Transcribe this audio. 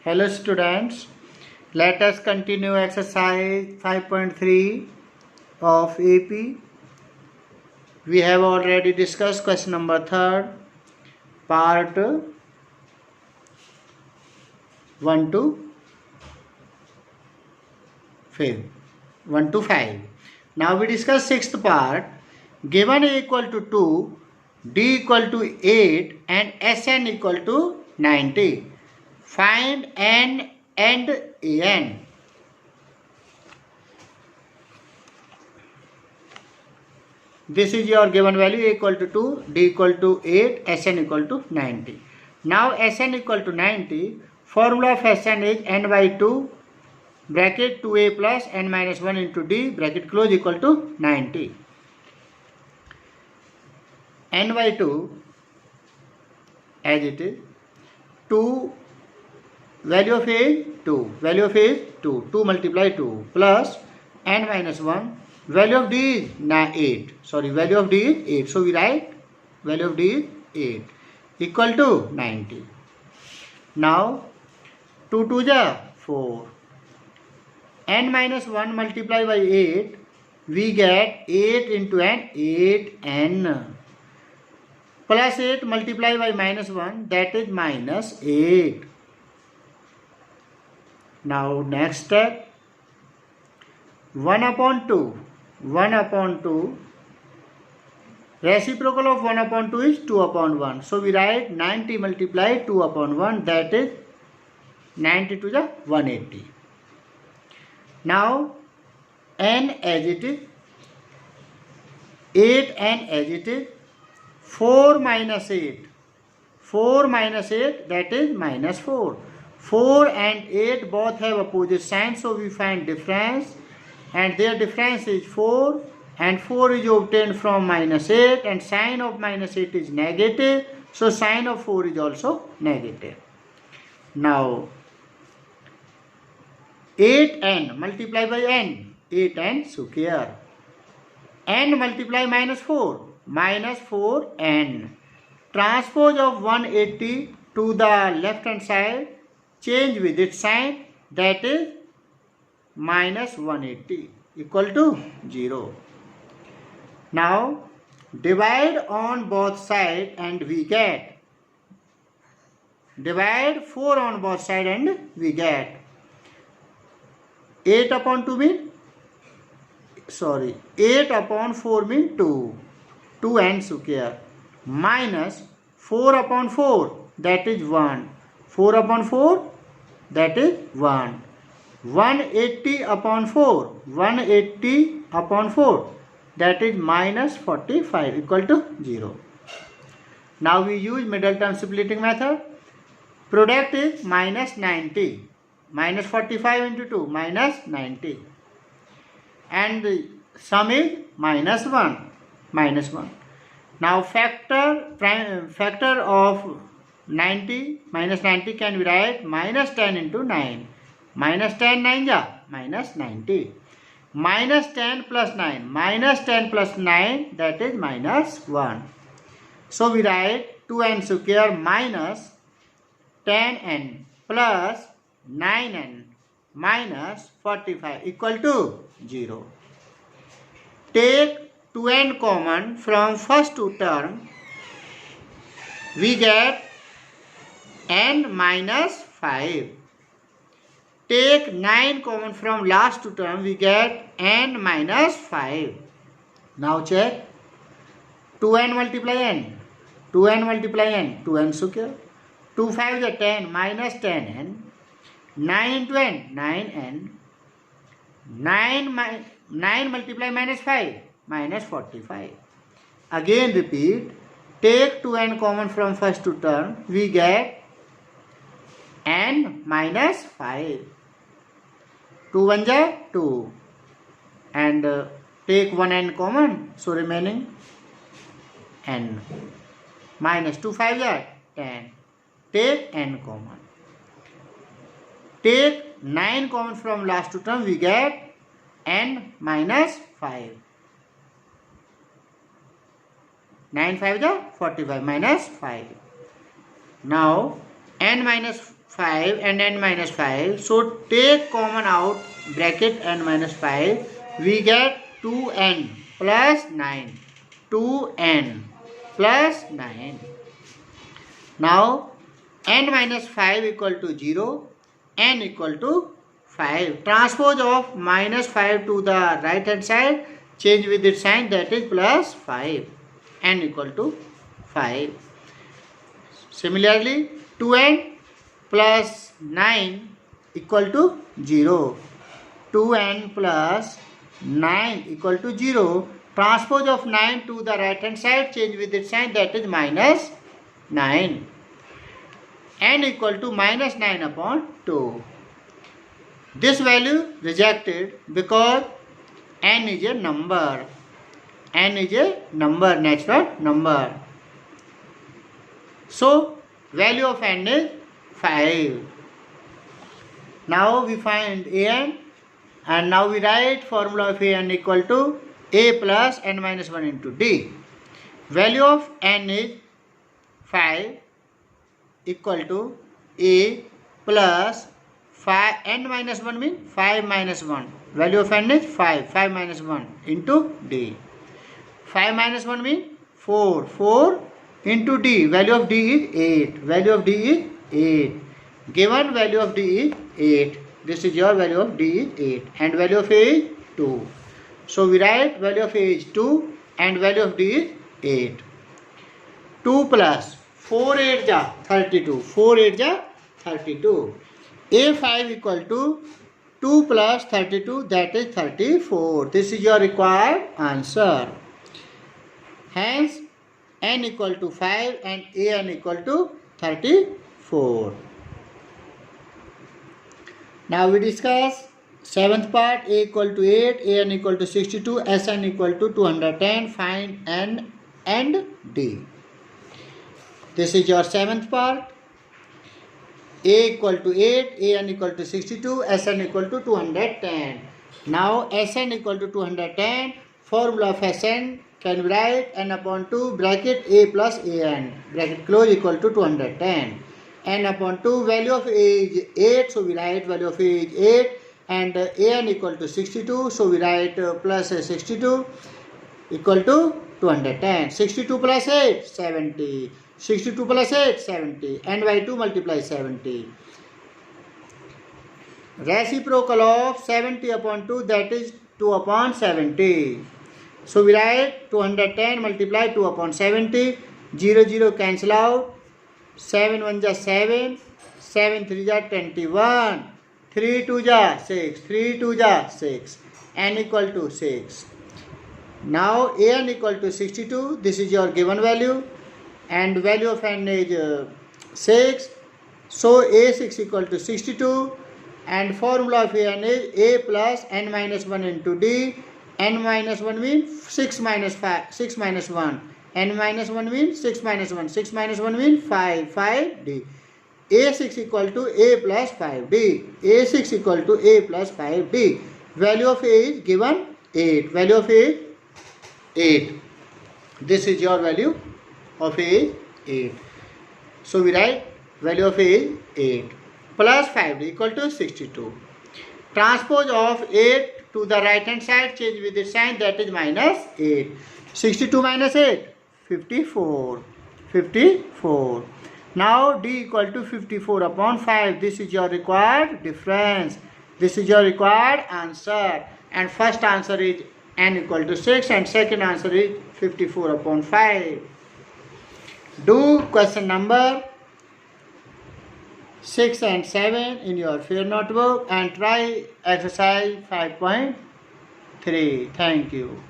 Hello students, let us continue exercise 5.3 of AP. We have already discussed question number 3, part 1 to 5. Now we discuss 6th part. Given A equal to 2, D equal to 8 and Sn equal to 90. Find N and An. This is your given value. A equal to 2, D equal to 8, Sn equal to 90. Now Sn equal to 90. Formula of Sn is n by 2 bracket 2a plus n minus 1 into d bracket close equal to 90. N by 2 as it is. 2 value of a is 2. Value of a is 2. 2 multiply 2 plus n minus 1. Value of d is 8. Value of d is 8. So we write value of d is 8 equal to 90. Now 2 2 is 4. N minus 1 multiplied by 8, we get 8 into n, 8n. Plus 8 multiplied by minus 1, that is minus 8. Now next step, 1 upon 2. 1 upon 2. Reciprocal of 1 upon 2 is 2 upon 1. So we write 90 multiplied 2 upon 1, that is 90 to the 180. Now n as it is, 8n as it is, 4 minus 8. 4 minus 8, that is minus 4. 4 and 8 both have opposite signs, so we find difference, and their difference is 4, and 4 is obtained from minus 8, and sign of minus 8 is negative, so sign of 4 is also negative. Now 8n multiplied by n, 8n square. N multiply minus 4, minus 4n. Transpose of 180 to the left hand side, change with its sign, that is minus 180 equal to 0. Now divide on both sides and we get, divide 4 on both sides and we get 8 upon 2 mean, 8 upon 4 mean 2, 2n square, minus 4 upon 4, that is 1, 4 upon 4, that is 1, 180 upon 4, 180 upon 4, that is minus 45 equal to 0. Now we use middle term splitting method. Product is minus 90. Minus 45 into 2, minus 90. And the sum is minus 1. Minus 1. Now factor of 90, minus 90 can be write minus 10 into 9. Minus 10 9 ja, minus 90. Minus 10 plus 9. Minus 10 plus 9, that is minus 1. So we write 2n square minus 10n plus 9n minus 45 equal to 0. Take 2n common from first two term, we get n minus 5. Take 9 common from last two term, we get n minus 5. Now check 2n multiply n, 2n multiply n, 2n square, 2 5 is 10 minus 10n, 9 into n, 9n, 9 multiply minus 5, minus 45. Again repeat, take 2n common from first two term, we get n minus 5. 2 1 ja 2, and take 1n common, so remaining n, minus 2 5 ja 10, take n common. Take 9 common from last two term, we get n minus 5. 9 5 is 45 minus 5. Now n minus 5 and n minus 5. So take common out bracket n minus 5. We get 2n plus 9. 2n plus 9. Now n minus 5 equal to 0. N equal to 5. Transpose of minus 5 to the right hand side. Change with its sign, that is plus 5. N equal to 5. Similarly 2n plus 9 equal to 0. 2n plus 9 equal to 0. Transpose of 9 to the right hand side, change with its sign, that is minus 9. N equal to minus 9 upon 2. This value rejected because n is a number. N is a number, natural number. So value of n is 5. Now we find an, and now we write formula of an equal to a plus n minus 1 into d. Value of n is 5 equal to a plus 5, n minus 1 means 5 minus 1. Value of n is 5. 5 minus 1 into d. 5 minus 1 means 4. 4 into d. Value of d is 8. Value of d is 8. Given value of d is 8. This is your value of d is 8. And value of a is 2. So we write value of a is 2 and value of d is 8. 2 plus 4 8 ja 32. 4 8 ja 32. A5 equal to 2 plus 32, that is 34. This is your required answer. Hence n equal to 5 and an equal to 34. Now we discuss 7th part. A equal to 8, an equal to 62, Sn equal to 210. Find n and d. This is your 7th part. A equal to 8, an equal to 62, Sn equal to 210. Now Sn equal to 210. Formula of Sn can we write n upon 2 bracket a plus an bracket close equal to 210. N upon 2, value of a is 8, so we write value of a is 8, and an equal to 62, so we write plus 62 equal to 210. 62 plus 8, 70. 62 plus 8, 70. N by 2 multiply 70. Reciprocal of 70 upon 2, that is 2 upon 70. So we write 210 multiply 2 upon 70. 0 0 cancel out. 7 1 ja 7. 7 3 ja 21. 3 2 ja 6. 3 2 ja 6. N equal to 6. Now an equal to 62. This is your given value. And value of n is 6. So a6 equal to 62. And formula of an is a plus n minus 1 into d. N minus 1 means 6 minus 5, 6 minus 1. N minus 1 means 6 minus 1. 6 minus 1 means 5. 5d. A6 equal to a plus 5d. A6 equal to a plus 5d. Value of a is given 8. Value of a is 8. This is your value of a is 8. So we write value of a is 8 plus 5d equal to 62. Transpose of 8 to the right hand side, change with the sign, that is minus 8. 62 minus 8, 54. 54. Now d equal to 54 upon 5. This is your required difference. This is your required answer. And first answer is n equal to 6 and second answer is 54 upon 5. Do question number 6 and 7 in your fair notebook and try exercise 5.3. Thank you.